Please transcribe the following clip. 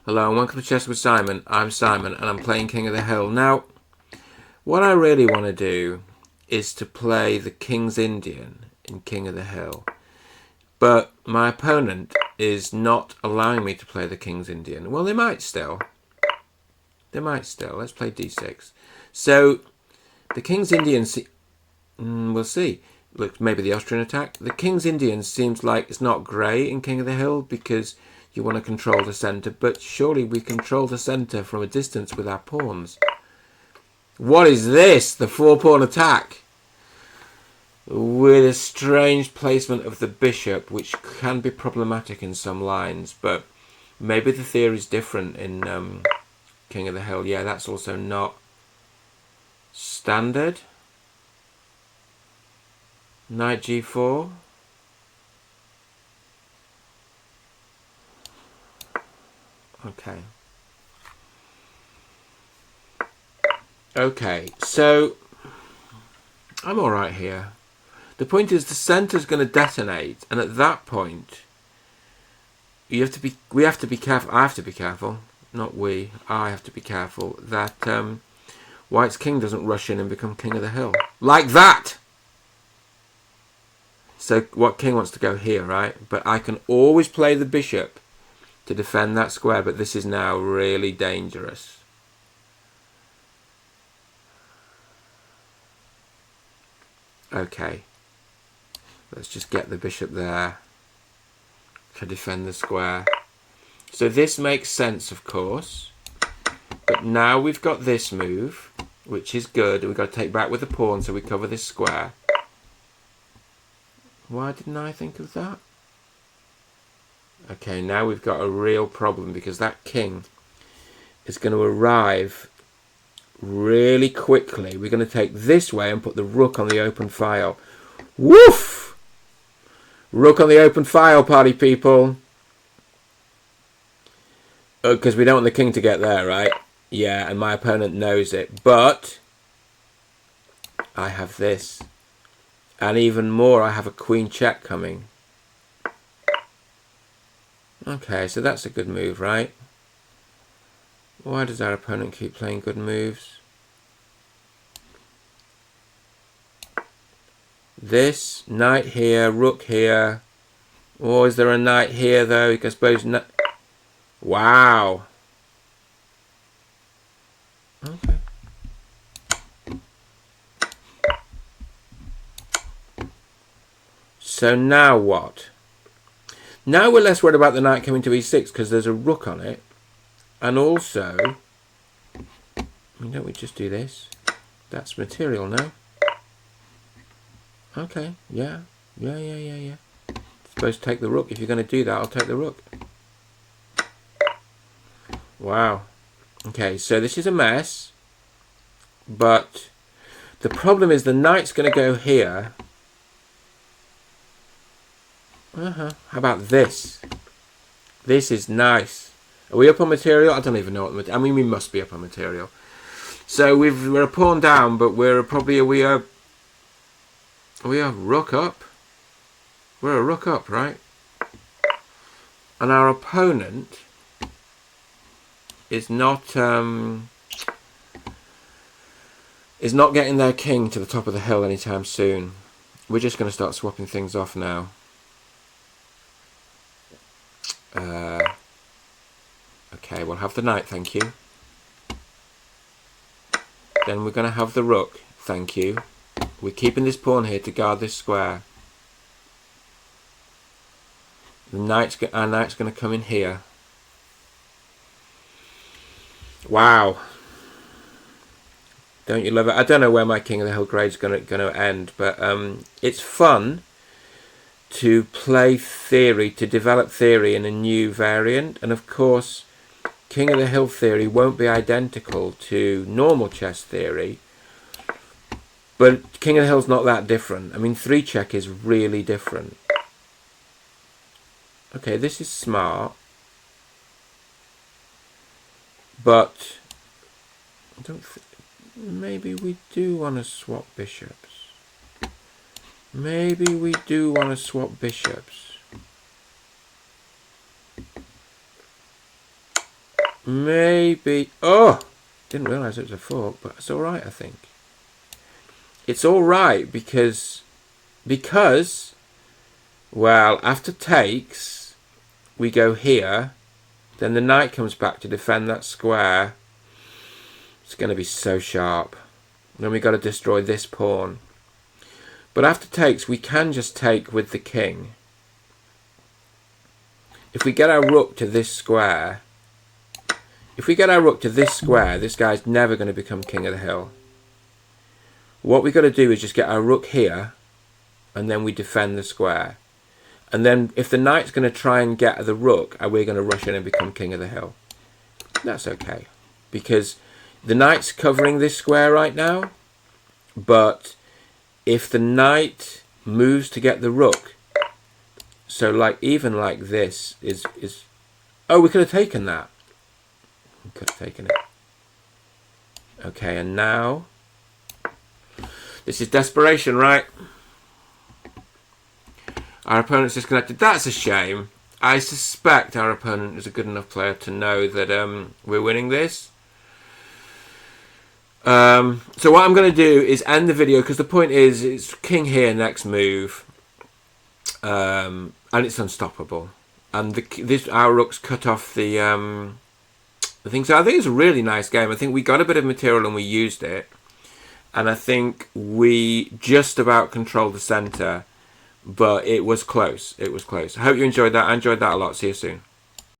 Hello and welcome to Chess with Simon. I'm Simon and I'm playing King of the Hill. Now, what I really want to do is to play the King's Indian in King of the Hill. But my opponent is not allowing me to play the King's Indian. Well, they might still. Let's play d6. So, the King's Indian, we'll see. Look, maybe the Austrian attack. The King's Indian seems like it's not great in King of the Hill because you want to control the centre, but surely we control the centre from a distance with our pawns. What is this? The 4-pawn attack with a strange placement of the bishop, which can be problematic in some lines, but maybe the theory is different in King of the Hill. Yeah, that's also not standard. Knight g4. Okay. Okay, so I'm alright here. The point is the centre's going to detonate, and at that point we have to be careful. I have to be careful, not we. I have to be careful that White's king doesn't rush in and become king of the hill. Like that! So what king wants to go here, right? But I can always play the bishop to defend that square, but this is now really dangerous. Okay. Let's just get the bishop there to defend the square. So this makes sense, of course. But now we've got this move, which is good. We've got to take back with the pawn so we cover this square. Why didn't I think of that? Okay, now we've got a real problem because that king is going to arrive really quickly. We're going to take this way and put the rook on the open file. Woof! Rook on the open file, party people. Because we don't want the king to get there, right? Yeah, and my opponent knows it. But I have this. And even more, I have a queen check coming. Okay, so that's a good move, right? Why does our opponent keep playing good moves? This, knight here, rook here. Or is there a knight here, though? I suppose... Wow. Okay. So now what? Now we're less worried about the knight coming to e6 because there's a rook on it. And also... don't we just do this? That's material, no? Okay, yeah. Supposed to take the rook. If you're going to do that, I'll take the rook. Wow. Okay, so this is a mess. But the problem is the knight's going to go here. How about this? This is nice. Are we up on material? I don't even know what I mean, we must be up on material. So we're a pawn down, but we are rook up. We're a rook up, right? And our opponent is not getting their king to the top of the hill anytime soon. We're just going to start swapping things off now. Okay, we'll have the knight, thank you. Then we're going to have the rook, thank you. We're keeping this pawn here to guard this square. Our knight's going to come in here. Wow. Don't you love it? I don't know where my King of the Hill grade's going to end, but it's fun to play theory, to develop theory in a new variant. And of course, King of the Hill theory won't be identical to normal chess theory. But King of the Hill's not that different. I mean, 3-check is really different. Okay, this is smart. But maybe we do want to swap bishops. Maybe we do want to swap bishops. maybe... Oh! Didn't realise it was a fork, but it's alright, I think. It's alright because... Well, after takes, we go here. Then the knight comes back to defend that square. It's going to be so sharp. Then we got to destroy this pawn. But after takes, we can just take with the king. If we get our rook to this square... this guy's never going to become king of the hill. What we got to do is just get our rook here, and then we defend the square. And then if the knight's going to try and get the rook, we're going to rush in and become king of the hill. That's okay. Because the knight's covering this square right now. But if the knight moves to get the rook, so like even like this is... Oh, we could have taken that. We could have taken it. Okay, and now... This is desperation, right? Our opponent's disconnected. That's a shame. I suspect our opponent is a good enough player to know that we're winning this. So what I'm going to do is end the video, because the point is it's king here next move. And it's unstoppable. And our rook's cut off the thing. So I think it's a really nice game. I think we got a bit of material and we used it. And I think we just about controlled the centre. But it was close. It was close. I hope you enjoyed that. I enjoyed that a lot. See you soon.